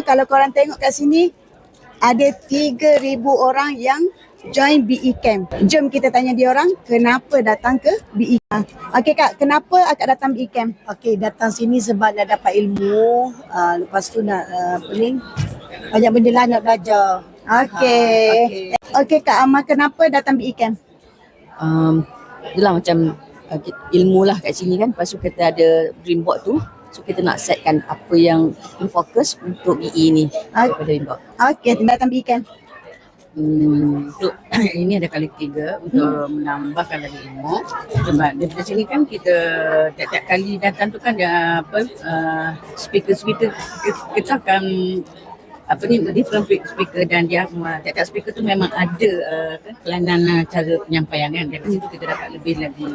Kalau korang tengok kat sini, ada 3,000 orang yang join BE Camp. Jom kita tanya dia orang kenapa datang ke BE Camp. Okey Kak, kenapa akak datang BE Camp? Okey, datang sini sebab nak dapat ilmu. Lepas tu nak banyak benda lah nak belajar. Okey. Okey Kak Amal, kenapa datang BE Camp? Itulah macam ilmu lah kat sini kan. Lepas tu kita ada dream board tu. So kita nak setkan apa yang kita fokus untuk BE ni daripada dream board. Okey, datang BE Camp. Untuk ini ada kali 3 untuk menambahkan lagi ilmu. Sebab daripada sini kan kita tiap-tiap kali datang tu kan dia speaker kita akan different speaker, dan dia tiap-tiap speaker tu memang ada kelainan cara penyampaian kan. Dari situ kita dapat lebih lagi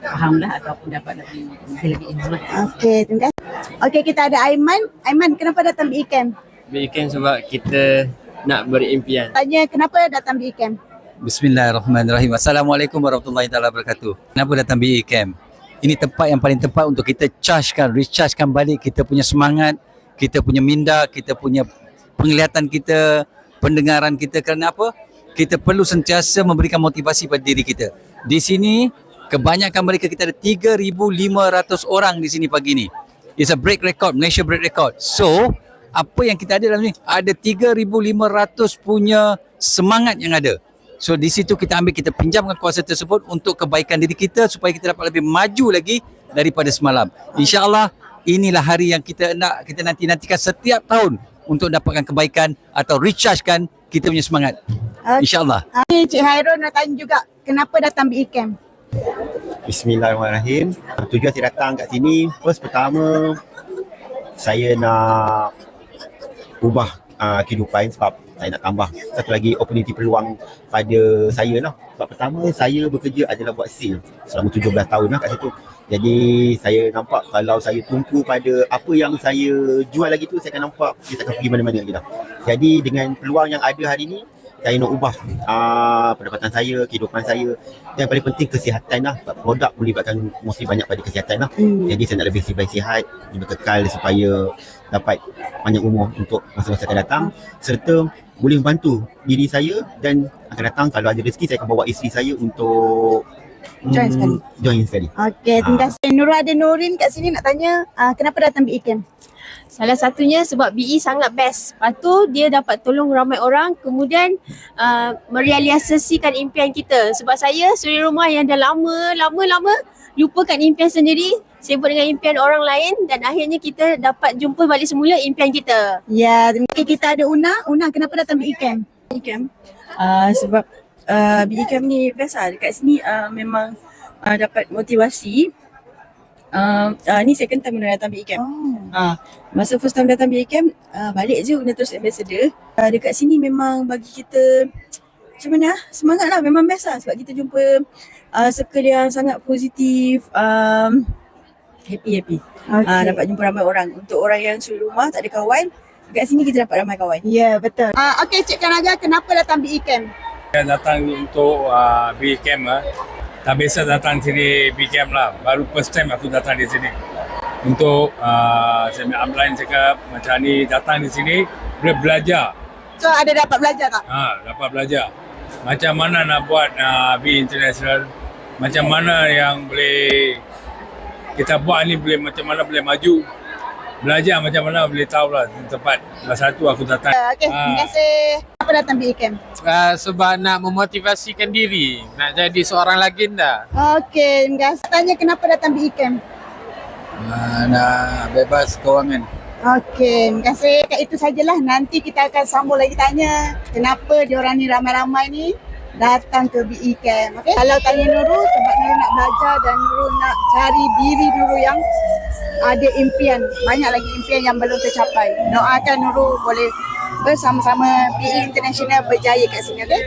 faham lah ataupun dapat lebih lagi ilmu lah. Okey, terima kasih. Okey, kita ada Aiman. Aiman, kenapa datang BE Camp? BE Camp sebab kita nak berimpian. Tanya kenapa datang BE Camp? Bismillahirrahmanirrahim. Assalamualaikum warahmatullahi wabarakatuh. Kenapa datang BE Camp? Ini tempat yang paling tepat untuk kita rechargekan balik kita punya semangat, kita punya minda, kita punya penglihatan kita, pendengaran kita. Kerana apa? Kita perlu sentiasa memberikan motivasi pada diri kita. Di sini, kebanyakan mereka kita ada 3,500 orang di sini pagi ni. It's a break record, Malaysia break record. So, apa yang kita ada dalam ni, ada 3,500 punya semangat yang ada. So di situ kita pinjamkan kuasa tersebut untuk kebaikan diri kita supaya kita dapat lebih maju lagi daripada semalam. InsyaAllah inilah hari yang kita nantikan setiap tahun untuk dapatkan kebaikan atau rechargekan kita punya semangat. InsyaAllah. Cik Hairul nak tanya juga, kenapa datang BE Camp? Bismillahirrahmanirrahim. Tujuan saya datang kat sini, pertama saya nak ubah kehidupan sebab saya nak tambah satu lagi opportunity peluang pada saya lah. Sebab pertama saya bekerja adalah buat sale selama 17 tahun lah kat situ. Jadi saya nampak kalau saya tumpu pada apa yang saya jual lagi tu, saya akan nampak kita akan pergi mana-mana lagi dah. Jadi dengan peluang yang ada hari ni, saya nak ubah pendapatan saya, kehidupan saya. Dan yang paling penting kesihatan lah. Sebab produk melibatkan mesti banyak pada kesihatan lah. Jadi saya nak lebih sihat, lebih kekal supaya dapat panjang umur untuk masa-masa akan datang. Serta boleh membantu diri saya dan akan datang kalau ada rezeki saya akan bawa isteri saya untuk join sekali. Okey, terima kasih. Nurul ada Nurin kat sini nak tanya, kenapa datang BE Camp? Salah satunya sebab BE sangat best. Lepas tu dia dapat tolong ramai orang, kemudian merealisasikan impian kita. Sebab saya suri rumah yang dah lama lupakan impian sendiri, sibuk dengan impian orang lain, dan akhirnya kita dapat jumpa balik semula impian kita. Ya, kita ada Una. Una, kenapa datang BE Camp? BE Camp sebab BE Camp ni best lah. Dekat sini memang dapat motivasi. Ni second time dah datang BE Camp. Masa first time datang BE Camp, balik je guna terus ambassador. Dekat sini memang bagi kita macam mana, semangat lah, memang best lah. Sebab kita jumpa circle yang sangat positif, happy. Dapat jumpa ramai orang. Untuk orang yang suri rumah tak ada kawan, dekat sini kita dapat ramai kawan. Ya, betul. Okey Cik Kanaga, kenapa datang BE Camp? Saya datang untuk BE Camp lah. Tak biasa datang sini BE Camp lah. Baru first time aku datang di sini. Untuk saya upline cakap macam ni, datang di sini boleh belajar. So ada dapat belajar tak? Dapat belajar. Macam mana nak buat BE International. Macam mana yang boleh kita buat ni, boleh macam mana boleh maju. Belajar macam mana boleh tahu lah tempat. Salah satu aku datang. Okey, terima kasih. Kenapa datang BE Camp? Sebab nak memotivasikan diri, nak jadi seorang legenda. Okey, terima kasih. Tanya kenapa datang BE Camp? Nak bebas kewangan. Okey, terima kasih. Itu sajalah. Nanti kita akan sambung lagi tanya kenapa diorang ni ramai-ramai ni datang ke BE Camp. Okey. Kalau tanya Nurul, sebab Nurul nak belajar dan Nurul nak cari diri Nurul yang ada impian. Banyak lagi impian yang belum tercapai. Doakan Nurul boleh bersama-sama BE International berjaya kat sini. Okey.